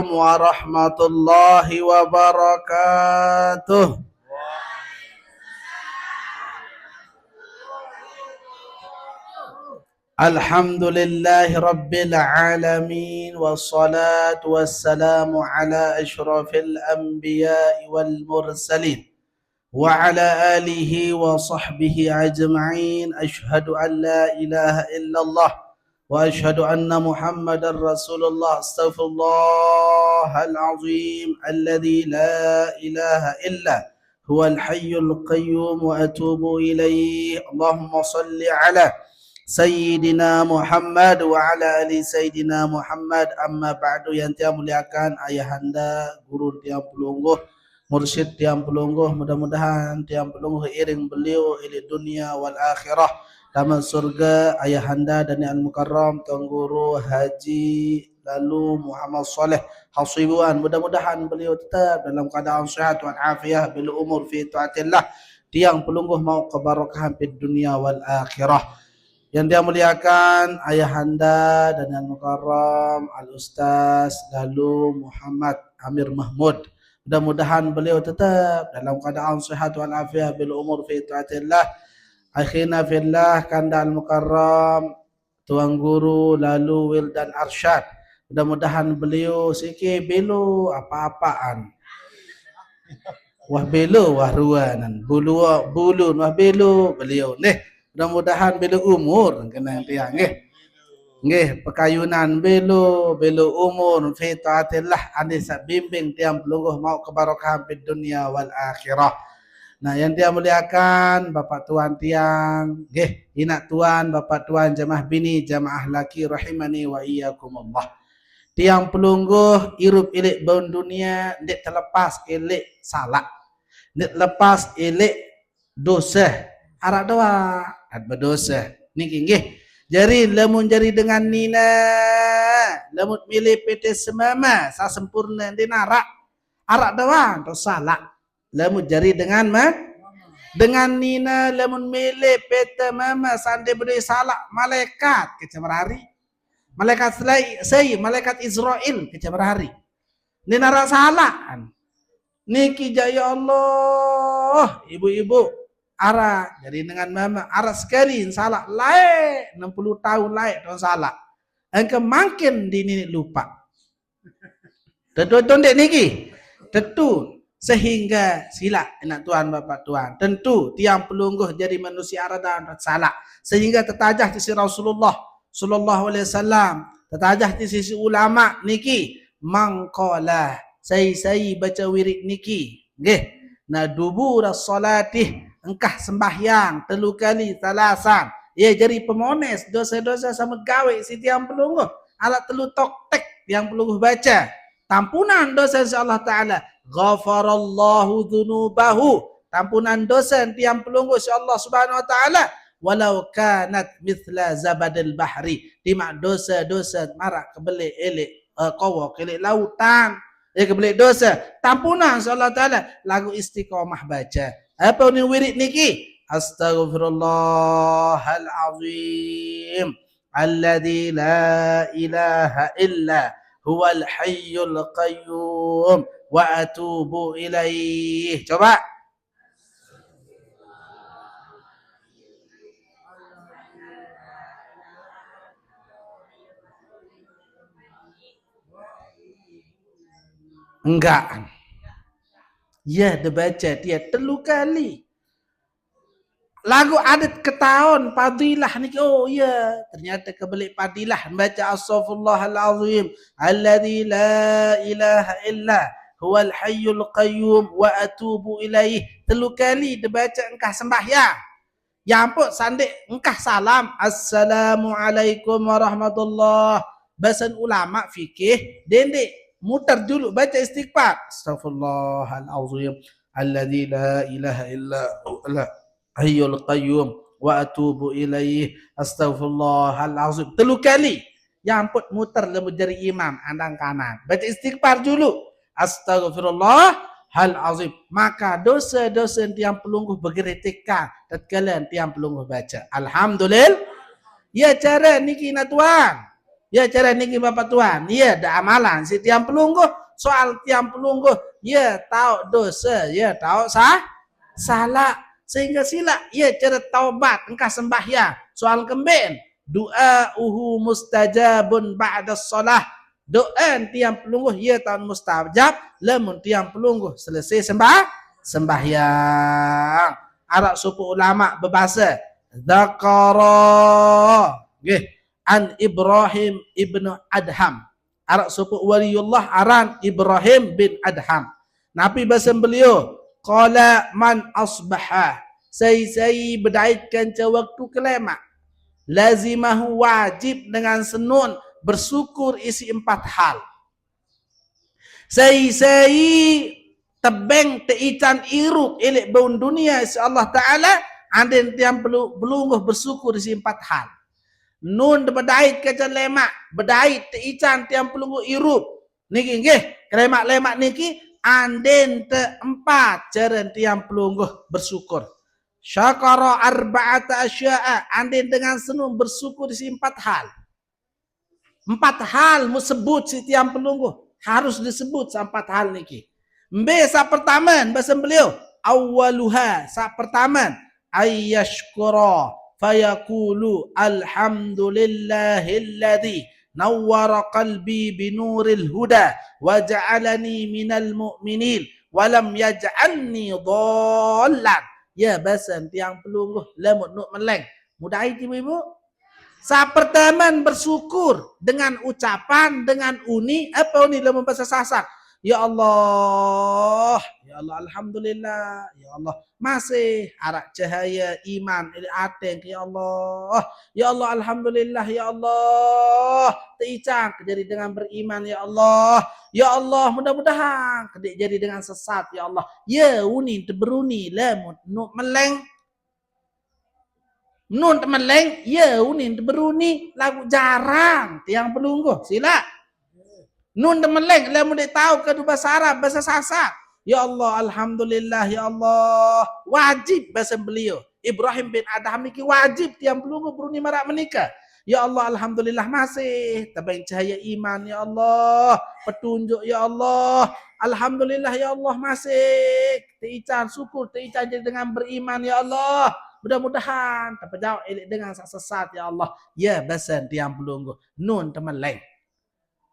Warahmatullahi wabarakatuh. Alhamdulillahi rabbil alamin wassalatu wassalamu ala asyrafil anbiya'i wal mursalin wa ala alihi wa sahbihi ajma'in. Ashhadu an la ilaha illallah wa ashhadu anna Muhammadar Rasulullah. Astaghfirullahal azim alladzi la ilaha illa huwal hayyul qayyum wa atubu ilaih. Allahumma salli ala Sayyidina Muhammad wa ala ali Sayyidina Muhammad. Amma ba'du. Yang tiang muliakan ayahanda, guru tiang pelungguh, mursyid tiang pelungguh, mudah-mudahan tiang pelungguh iring beliau ila dunia wal akhirah, taman surga ayahanda dan yang mukarram tuan guru Haji Lalu Muhammad Saleh Hasibuan. Mudah-mudahan beliau tetap dalam keadaan sihat wal afiah bil umur fi taatillah. Tiang pelungguh mau keberkahan di dunia wal akhirah. Yang dia muliakan ayahanda dan yang mukarram Al-Ustaz Lalu Muhammad Amir Mahmud. Mudah-mudahan beliau tetap dalam keadaan sihat wal afiah bil umur fi taatillah. Akhina fillah kanda al-mukarram Tuan Guru Lalu Wildan Arsyad. Mudah-mudahan beliau sikit belu apa-apaan. Wah belu wah ruanan. Bulu wah belu beliau nih. Mudah-mudahan belu umur kena tiang nggih pekayunan belu umur fi taatillah andi sak bimbing tiang pelungguh mau keberkahan di dunia wal akhirah. Nah, yang dia muliakan Bapak Tuan tiang nggih inak tuan Bapak Tuan jemaah bini jemaah laki rahimani wa iyyakumullah. Tiang pelungguh irup ilik baun dunia ndik terlepas ilik salah, ndik lepas ilik dosa. Arak doa at berdosa niki nggih. Jari lamun jari dengan nina lamun milih PT semama sa sempurna di narak arak doa to salah. Lamun jari dengan dengan nina lamun milih PT mama sande beri salah malaikat kecemerari. Malaikat saya malaikat Israel kecemerari. Ni narak salah. Niki jaya Allah ibu-ibu ara jadi dengan mama ara sekali salah lain 60 tahun lain don salah engke makin dini lupa tentu dek niki tentu sehingga sila anak tuan bapak tuan tentu tiang pelungguh jadi manusia ara dan salah sehingga tertajah di sisi Rasulullah sallallahu alaihi wasallam tertajah di sisi ulama niki mangqala sai baca wirid niki nggih na dubur salatih engkah sembahyang telu kali talasan ya jadi pemones dosa-dosa sama gawe si tiang pelungguh alat telu tok tek tiang pelungguh baca tampunan dosa insyaallah taala ghafarallahu dzunubahu tampunan dosa tiang pelungguh insyaallah subhanahu wa taala walau kanat mithla zabadil bahri timak dosa-dosa marak kebeli elek qawa kelek lautan kebeli dosa tampunan insyaallah taala lagu istiqomah baca. Apa ni wirid niki? Astaghfirullahal azim alladzi la ilaha illa huwal hayyul qayyum wa atubu ilaih. Coba. Enggak. Ya, dia baca dia telu kali. Lagu adat ketahun fadilah ni oh ya, ternyata kebelik fadilah baca astaghfirullahalazim alladzi la ilaha illa huwal hayyul qayyum wa atubu ilaih. Telu kali dia baca engkah sembahyang. Ya ampun sandik engkah salam assalamualaikum warahmatullah. Bahasan ulama fikih dendek mutar dulu baca istighfar astaghfirullahalazim alladzi la ilaha illa huwal hayyul qayyum wa atubu ilaih astaghfirullahalazim telu kali ya ampun mutar lemu jari imam andang kanan baca istighfar dulu astaghfirullahalazim maka dosa-dosa tiang pelungguh bergeretika tatkala tiang pelungguh baca alhamdulillah ya cara niki na tuan Ya cara niki Bapak Tuan. Ya ada amalan si tiang pelungguh. Soal tiang pelungguh. Ya tahu dosa. Ya tahu salah. Sehingga sila. Ya cara taubat. Engkau sembahyang. Soal kembin. Du'a'uhu mustajabun ba'da solah. Doa tiang pelungguh. Ya tahu mustajab. Lamun tiang pelungguh. Selesai sembahyang. Arab suku ulama berbahasa. Dzakara. Nggih. An Ibrahim ibnu Adham. Arak suku waliullah aran Ibrahim bin Adham. Nabi bahasa beliau, qala man asbaha. Saya berdaitkan waktu kelema. Lazimahu wajib dengan senun bersyukur isi 4 hal. Saya tebeng teican iruk ilik baun dunia isi Allah Ta'ala. Andin tiang belungguh bersyukur isi 4 hal. Nun berdait kacan lemak, berdait teican tiang pelunggu irup. Niki nggih, lemak niki anden te-4 cara tiang pelunggu bersyukur. Syakara arba'ata asya'a, anden dengan senung bersyukur si 4 hal. 4 hal mu sebut si tiang pelunggu, harus disebut 4 hal niki. Sa pertama bahasa beliau, awaluha sa pertama ayyashkura fayaqulu alhamdulillahilladzi nawwara qalbi binuril huda wa ja'alani minal mu'minin wa lam yaj'alni dhallan. Ya basan tiang pelungguh lamut nuk meleng. Mudah ibu-ibu. Sa pertama bersyukur dengan ucapan, dengan uni, apa uni dalam bahasa Sasak? Ya Allah, alhamdulillah, ya Allah, masih arak cahaya iman ini ateng ya Allah, alhamdulillah, ya Allah, teicang jadi dengan beriman ya Allah, mudah-mudahan kedik jadi dengan sesat ya Allah, ya uni beruni lemut nuk meleng. Nun temeleng, ya unin beruni lagu jarang tiang pelungguh sila. Nun temeleng, lamu dia tahu ke bahasa Arab, bahasa Sasak. Ya Allah, alhamdulillah, ya Allah. Wajib bahasa beliau. Ibrahim bin Adham niki wajib tiang pelungguh beruni marak menikah. Ya Allah, alhamdulillah masih tabeng cahaya iman ya Allah, petunjuk ya Allah. Alhamdulillah ya Allah masih teican syukur, teican jadi dengan beriman ya Allah. Mudah-mudahan terpejauh elik dengan sesat ya Allah. Ya basan tiang pelungguh. Nun teman lain.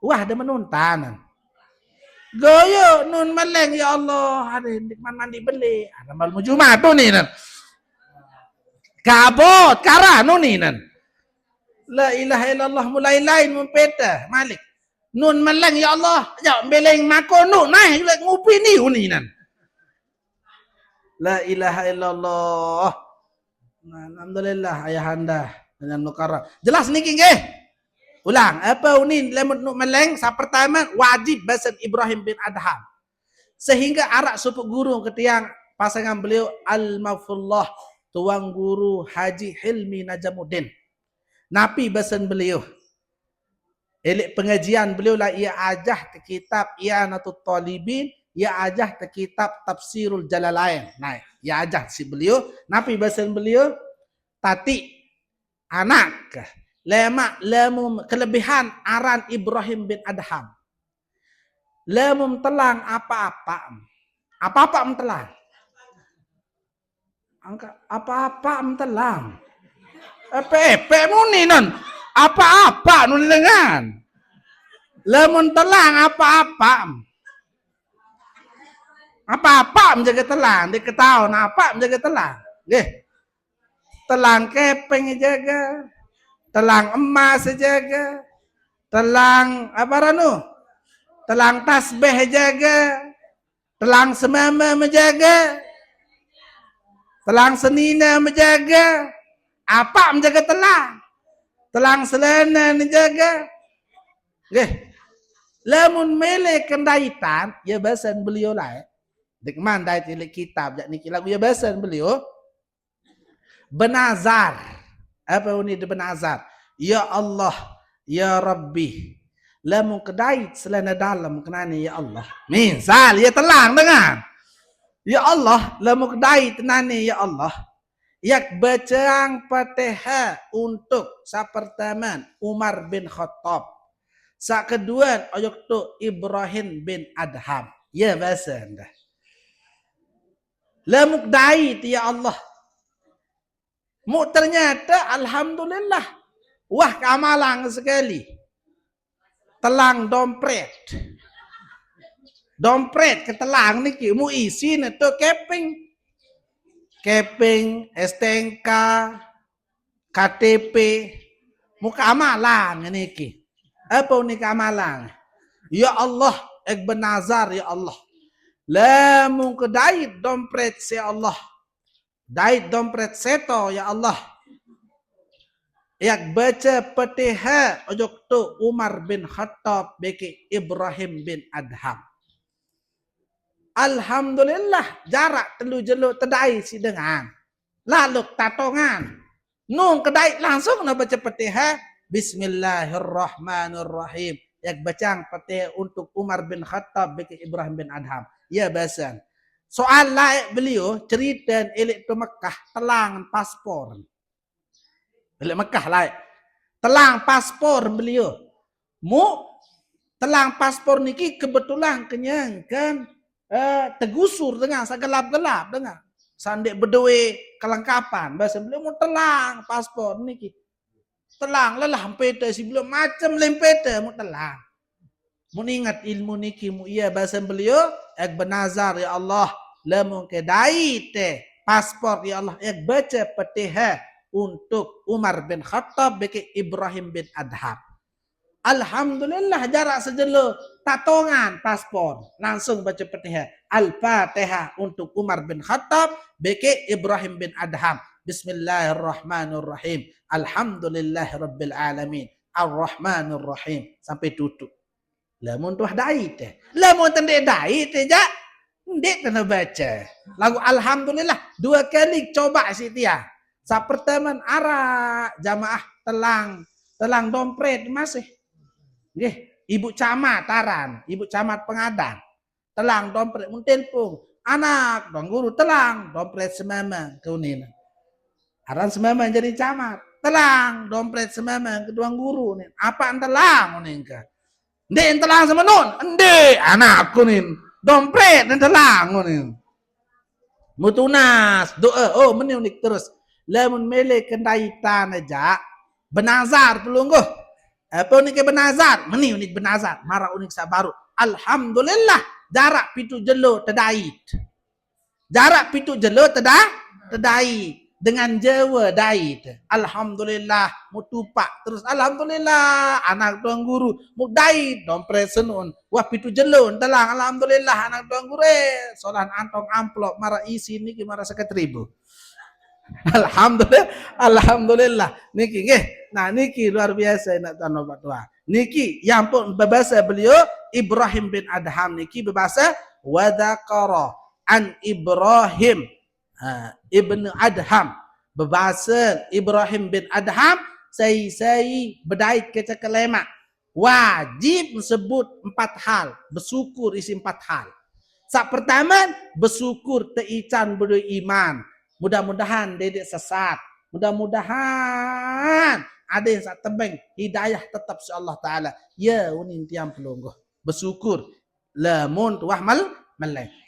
Wah dia menuntanan. Goyo nun meleng ya Allah. Ada nikmat mandi beli. Ada mal mujumah tu ni nan. Kabut karah nun ni nan. La ilaha illallah mulai lain mempeta Malik. Nun meleng ya Allah. Ya beleng mako nun naik ngupi ni uni nan. La ilaha illallah. Alhamdulillah ayahanda dengan nukara. Jelas niki nggih? Ulang, apa unin lemut nuk meleng sa pertama wajib bahasa Ibrahim bin Adham. Sehingga arak suku guru ketiang pasangan beliau Al-Mafullah tuang guru Haji Hilmi Najamuddin. Napi bahasa beliau. Elik pengajian beliau lah ia ajah te kitab I'anatul Talibin, ia ajah te kitab Tafsirul Jalalain. Nah, ia ajah si beliau, napi bahasa beliau tati anak lemak lemum kelebihan aran Ibrahim bin Adham. Lemum telang apa-apa. Apa-apa mentelang. Apa-apa mentelang. Apa-apa muni non. Apa-apa nun dengan. Lemum telang apa-apa. Apa-apa menjaga telang, dia ketahuan apa menjaga telang. Nggih. Telang kepeng jaga. Telang emas jaga. Telang apa ranu? Telang tasbih jaga. Telang semama menjaga. Telang senina menjaga. Apa menjaga telang? Telang selena menjaga. Nggih. Lamun mele kendaitan, ya bahasan beliau lah. Dikman dai tilik kitab jak niki lagu ya bahasan beliau. Benazar. Apa ini benazar? Ya Allah, ya Rabbi. Lamun kedait selana dalam kenani ya Allah. Misal ya telang dengan. Ya Allah, lamun kedait tenani ya Allah. Yak bacaan Fatihah untuk sa pertama Umar bin Khattab. Sa kedua ayat tu Ibrahim bin Adham. Ya bahasa anda. Lamuk dai ya Allah. Mu ternyata alhamdulillah. Wah kamalang sekali. Telang dompret. Dompret ke telang ni ki mu isi na tu keping. Keping, STNK, KTP. Mu kamalang ni ki. Apa ni kamalang? Ya Allah, ek benazar ya Allah. Lamu ke dait dompret ya Allah. Dait dompret seto ya Allah. Yak baca Fatihah ojok tu Umar bin Khattab beki Ibrahim bin Adham. Alhamdulillah jarak telu jeluk tedai si dengan. Lalu tatongan. Nung kedai langsung nak baca Fatihah. Bismillahirrahmanirrahim. Yak bacang Fatihah untuk Umar bin Khattab beki Ibrahim bin Adham. Ya bahasan. Soal laik beliau cerita elik tu Mekah telang paspor. Elik Mekah laik. Telang paspor beliau. Mu telang paspor niki kebetulan kenyang kan tegusur dengan segelap-gelap dengan sandek bedue kelengkapan. Bahasa beliau mu telang paspor niki. Telang lelah peta si beliau macam lempeta mu telang. Mu ingat ilmu niki mu iya bahasa beliau ek benazar ya Allah lamun kedai te paspor ya Allah ek baca Fatihah untuk Umar bin Khattab beki Ibrahim bin Adham. Alhamdulillah jarak sejelo tatongan paspor langsung baca Fatihah. Al-Fatihah untuk Umar bin Khattab beki Ibrahim bin Adham. Bismillahirrahmanirrahim. Alhamdulillahirabbil alamin. Ar-Rahmanirrahim sampai tutup. Lamun tuah dai teh. Lamun tendek dai teh jak. Ndek kena baca. Lagu alhamdulillah dua kali coba si Tia. Sa pertama ara jamaah telang dompret masih. Nggih, ibu camat taran, ibu camat pengadang. Telang dompret mun telpon. Anak dong guru telang dompret semamang keunina. Aran semamang jadi camat. Telang dompret semamang kedua guru nih. Apa telang uninka? Ndek telang sama non. Ndek anakku nih. Dompret dan telang nih. Mutunas doa oh meni unik terus. Lamun mele kendai tanah aja benazar pelungguh. Apa unik benazar? Meni unik benazar. Mara unik sabaru. Alhamdulillah jarak pitu jelo tedait. Jarak pitu jelo tedait. Dengan Jawa dait. Alhamdulillah mutupak terus alhamdulillah anak tuang guru mudai dompret senun wah pitu jelun telang alhamdulillah anak tuang guru solan antong amplop mara isi niki mara 1.000. Alhamdulillah niki nggih. Nah niki luar biasa nak tano tua. Niki yang pun berbahasa beliau Ibrahim bin Adham niki berbahasa wa dzakara an Ibrahim Ibn Adham berbahasa Ibrahim bin Adham saya berdait ke cakalemak wajib sebut 4 hal bersyukur isi 4 hal. Sak pertama bersyukur teican beriman. Mudah-mudahan dedek sesat. Mudah-mudahan ada yang sak tebeng hidayah tetap insyaallah taala. Ya unin tiang pelungguh. Bersyukur lamun tuah meleng.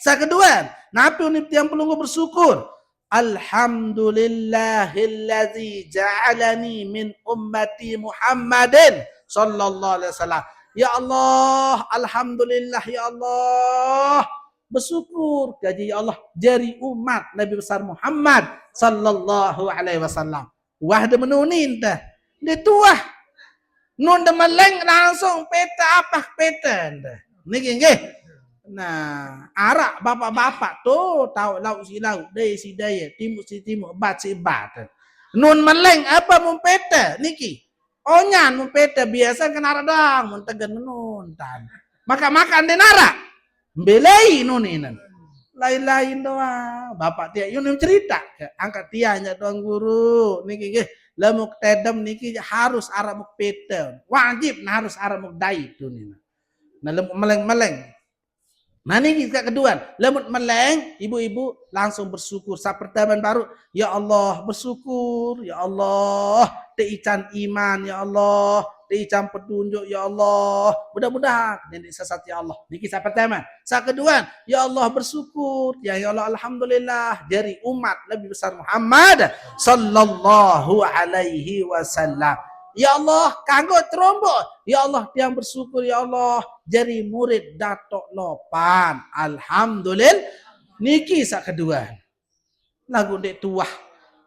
Sa kedua, napa unin tiang pelungguh bersyukur? Alhamdulillahillazi ja'alani min ummati Muhammadin sallallahu alaihi wasallam. Ya Allah, alhamdulillah ya Allah. Bersyukur kaji ya Allah jari umat Nabi besar Muhammad sallallahu alaihi wasallam. Wah de menunin tah. De tuah. Nun de meleng langsung peta apa peta dah. Niki nggih. Nah, arak bapak-bapak tu tahu lauk si lauk, daya si daya, timur si timur, bat si bat. Nun meleng apa mumpeta niki. Onyan mumpeta biasa kena radang, muntegan menun tan. Maka makan denara. Belai nuninan. Lain-lain doang. Bapak dia yun cerita, angkat tianya tuang guru niki nggih. Lamuk tedem niki harus arak mumpeta. Wajib harus arak mukdai tu nina. Nah lemuk meleng-meleng. Nah ni kat kedua, lemut meleng, ibu-ibu langsung bersyukur. Saat pertama baru, ya Allah bersyukur, ya Allah, teican iman, ya Allah, teican petunjuk, ya Allah. Mudah-mudahan nenek sesat ya Allah. Ni kisah pertama. Saat kedua, ya Allah bersyukur, ya Allah alhamdulillah dari umat Nabi besar Muhammad sallallahu alaihi wasallam. Ya Allah, kanggo terombok. Ya Allah, tiang bersyukur ya Allah. Jadi murid Datuk Lopan. Alhamdulillah. Niki sak kedua. Lagu dek tuah.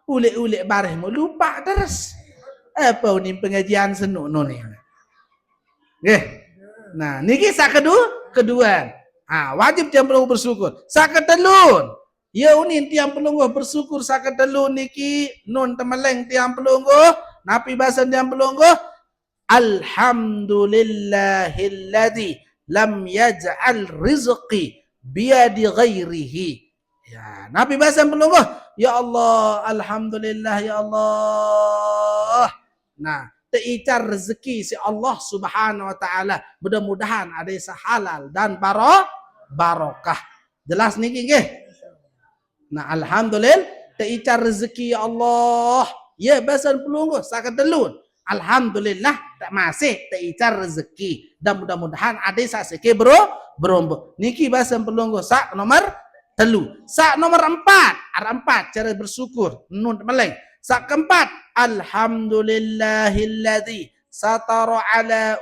Ulik-ulik bareh mu lupa terus. Apa ni pengajian senuk ni. Nggih. Nah, niki sak kedua. Wajib tiang perlu bersyukur. Sak ketelun. Ya unin tiang pelungguh bersyukur sak ketelun niki nun temeleng tiang pelungguh. Napi bahasa tiang pelungguh alhamdulillahilladzi lam yaj'al rizqi biyadi ghairihi. Ya, Nabi bahasa pelungguh, ya Allah, alhamdulillah ya Allah. Nah, teicar rezeki si Allah Subhanahu wa taala. Mudah-mudahan ada yang halal dan barokah. Jelas niki nggih? Nah, alhamdulillah teicar rezeki ya Allah. Ya, bahasa pelungguh sakat telun. Alhamdulillah tak masih teicar rezeki dan mudah-mudahan ada saseke berombo. Niki bahasa pelungguh sak nomor telu. Sak nomor 4, ada 4 cara bersyukur. Nun meleng. Sak keempat, alhamdulillahilladzi satara ala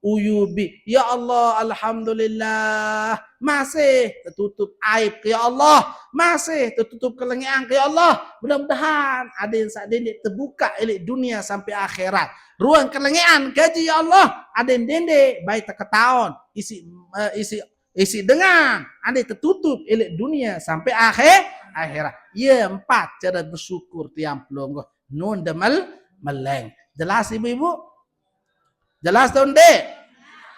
uyubi. Ya Allah, alhamdulillah masih tertutup aib ke ya Allah, masih tertutup kelengian ke ya Allah. Mudah-mudahan ada yang saat ini terbuka elok dunia sampai akhirat. Ruang kelengian gaji ya Allah, ada yang dende baik terketahuan isi dengan ada yang tertutup elok dunia sampai akhirat. Ya, 4 cara bersyukur tiang pelonggoh. Nun demal meleng. Jelas ibu-ibu? Jelas tahun dek?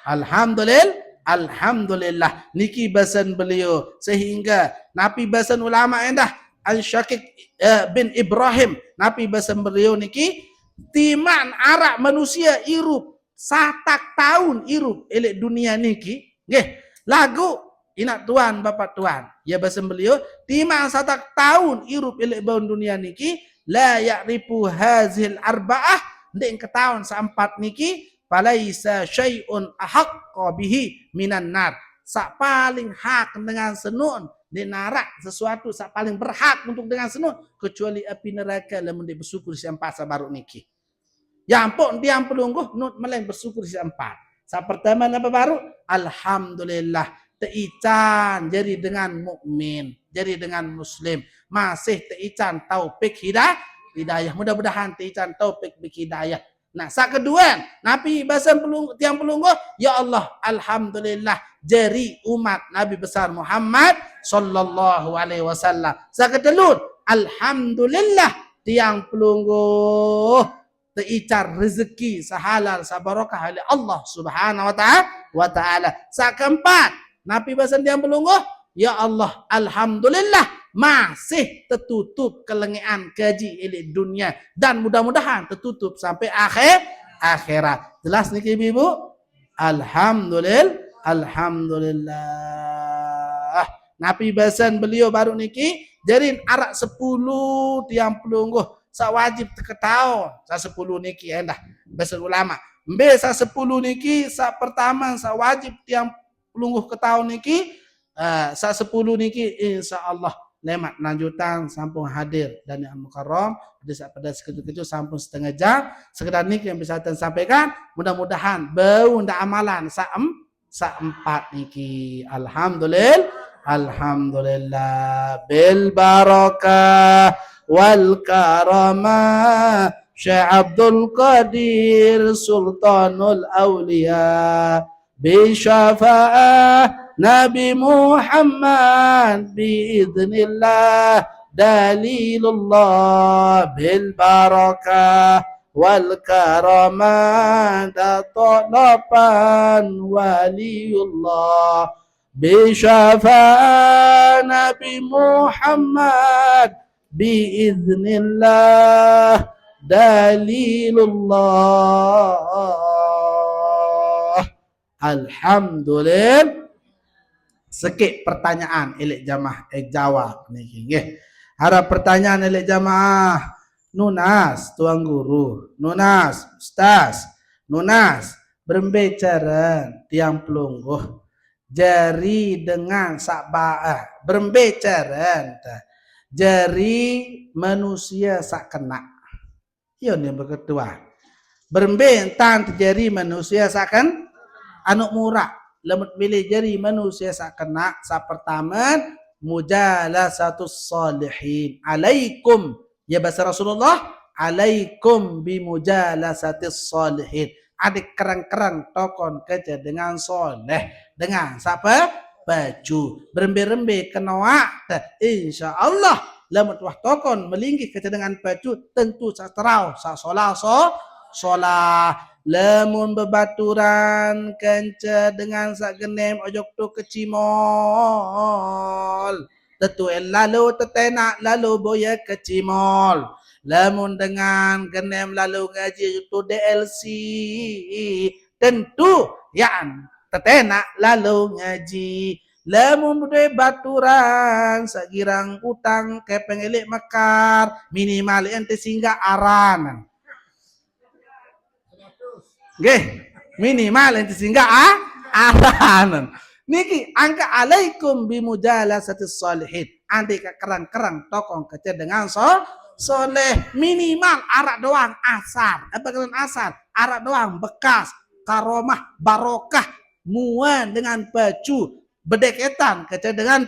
Alhamdulillah. Alhamdulillah. Niki bahasan beliau. Sehingga Nabi bahasan ulama endah. Al-Syakik bin Ibrahim. Nabi bahasan beliau niki. Timan arak manusia irup. Satak tahun irup. Elek dunia niki. Nggih. Lagu. Inak tuan, bapak tuan. Ya bahasan beliau. Timan satak tahun irup elek baun dunia niki. La ya'rifu hazil arba'ah. Ndek ketahuan seempat niki. Falaisa syai'un ahaqqa bihi minan nar. Sak paling hak dengan senun di narak sesuatu sak paling berhak untuk dengan senun kecuali api neraka lamun dia bersyukur si 4 sabaruk niki. Ya ampun tiang pelungguh nut meleng bersyukur si 4. Sak pertama apa baru? Alhamdulillah teican jadi dengan mukmin, jadi dengan muslim, masih teican taufik hidayah. Mudah-mudahan teican taufik hidayah. Nah, sak kedua, Nabi bahasa tiang pelungguh, ya Allah, alhamdulillah jari umat Nabi besar Muhammad sallallahu alaihi wasallam. Sak ketelut, alhamdulillah tiang pelungguh teicar rezeki sahalal sabarokah oleh Allah Subhanahu wa taala. Sak keempat, Nabi bahasa tiang pelungguh, ya Allah, alhamdulillah masih tertutup kelengian gaji elit dunia dan mudah-mudahan tertutup sampai akhirat. Jelas nih ibu? Alhamdulillah, alhamdulillah. Nabi bahasan beliau baru niki jadi arak 10 tiang pelungguh sak wajib terketahuan sak 10 niki endah bahasa ulama. Mbe sak 10 niki sak pertama sak wajib tiang pelungguh ketahuan niki sak 10 niki insyaallah lemat lanjutan sampung hadir dan yang mukarram pada sekejap-kejap sampung setengah jam sekedar niki yang bisa saya sampaikan mudah-mudahan bau ndak amalan sak 4 niki. Alhamdulillah, alhamdulillah bil barakah wal karamah Syekh Abdul Qadir Sultanul Aulia bi syafa'ah Nabi Muhammad biiznillah dalilullah bil barakah wal karamah datolapan waliullah bi syafa'ah Nabi Muhammad biiznillah dalilullah. Alhamdulillah. Sikit pertanyaan elek jamaah jawab niki nggih. Harap pertanyaan elek jamaah. Nunas, tuan guru. Nunas, ustaz. Nunas, berbicara tiang pelungguh. Jari dengan sakbah. Berbicara. Jari manusia sak kena. Iyon yang berketua. Berbentan terjadi manusia sakan anuk murah. Lemut pilih jari manusia sak kena sak pertama mujalasatus salihin. Alaikum ya bahasa Rasulullah, alaikum bi mujalasatis salihin. Adik kerang-kerang tokon kerja dengan soleh. Dengan siapa? Baju. Berembe-rembe kenawak. InsyaAllah lemut wah tokon melinggi kerja dengan baju tentu sak terau sak solah solah. Lemun bebaturan kenca dengan sak genem ojok tu kecimol. Tentu lalu tetenak lalu boya kecimol. Lemun dengan genem lalu ngaji tu DLC. Tentu yang tetenak lalu ngaji. Lemun budaya baturan sagirang utang ke pengelik mekar minimal ente singgah aran. Nggih, minimal ente singgah aran. Niki angka alaikum bimujalasatis salihin. Andi ka kerang-kerang tokong kecil dengan soleh minimal arak doang asar. Apa kalian asar? Arak doang bekas karomah barokah muan dengan baju berdeketan kecil dengan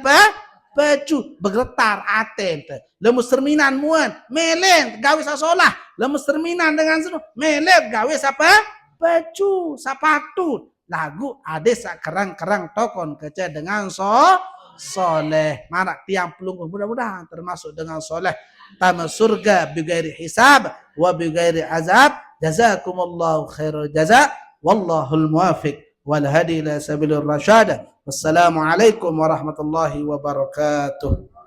baju bergetar aten. Lemus terminan muan melen gawe sasolah. Lemus terminan dengan sunu melen gawe sapa? Baju, sepatu, lagu ada sak kerang-kerang tokon kerja dengan soleh. Marak tiang pelungguh mudah-mudahan termasuk dengan soleh. Tama surga bigairi hisab wa bigairi azab. Jazakumullahu khairul jaza. Wallahul muwafiq wal hadi ila sabilir rasyad. Wassalamualaikum warahmatullahi wabarakatuh.